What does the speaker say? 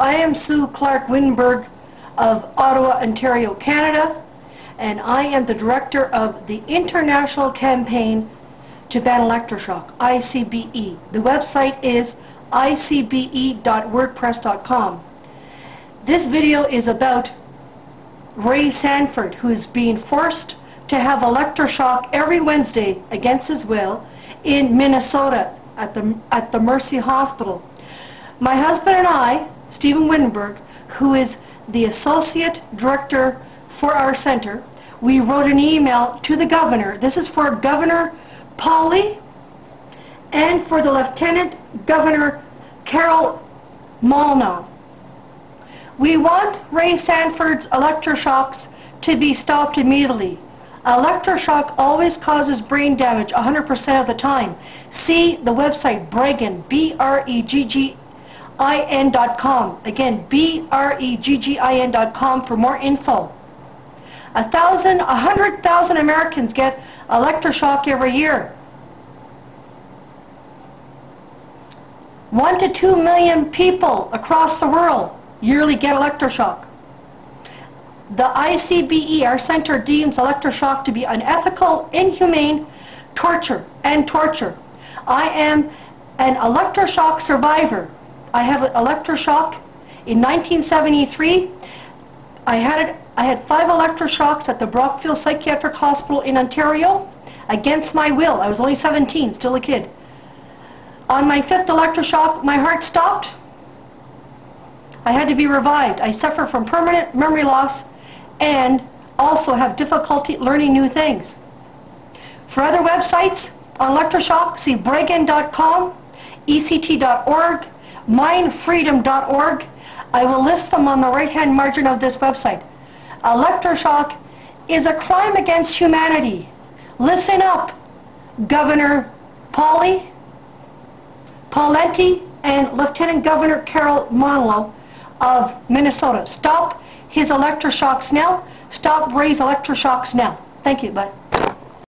I am Sue Clark Winberg of Ottawa, Ontario, Canada, and I am the director of the International Campaign to Ban Electroshock, ICBE. The website is icbe.wordpress.com. This video is about Ray Sanford, who is being forced to have electroshock every Wednesday against his will in Minnesota at the Mercy Hospital. My husband and I, Stephen Winberg, who is the associate director for our center, we wrote an email to the governor. This is for Governor Pauley and for the Lieutenant Governor Carol Molyneux. We want Ray Sanford's electroshocks to be stopped immediately. Electroshock always causes brain damage 100% of the time. See the website Breggin, BREGGIN.com. Again, BREGGIN.com for more info. 100,000 Americans get electroshock every year. 1 to 2 million people across the world yearly get electroshock. The ICBE, our center, deems electroshock to be unethical, inhumane, torture. I am an electroshock survivor. I had electroshock in 1973. I had 5 electroshocks at the Brockville Psychiatric Hospital in Ontario against my will. I was only 17, still a kid. On my 5th electroshock, my heart stopped. I had to be revived. I suffer from permanent memory loss and also have difficulty learning new things. For other websites on electroshock, see Breggin.com, ECT.org, MindFreedom.org. I will list them on the right-hand margin of this website. Electroshock is a crime against humanity. Listen up, Governor Pauley, Pawlenty, and Lieutenant Governor Carol Molyneux of Minnesota. Stop his electroshocks now. Stop Ray's electroshocks now. Thank you, bud.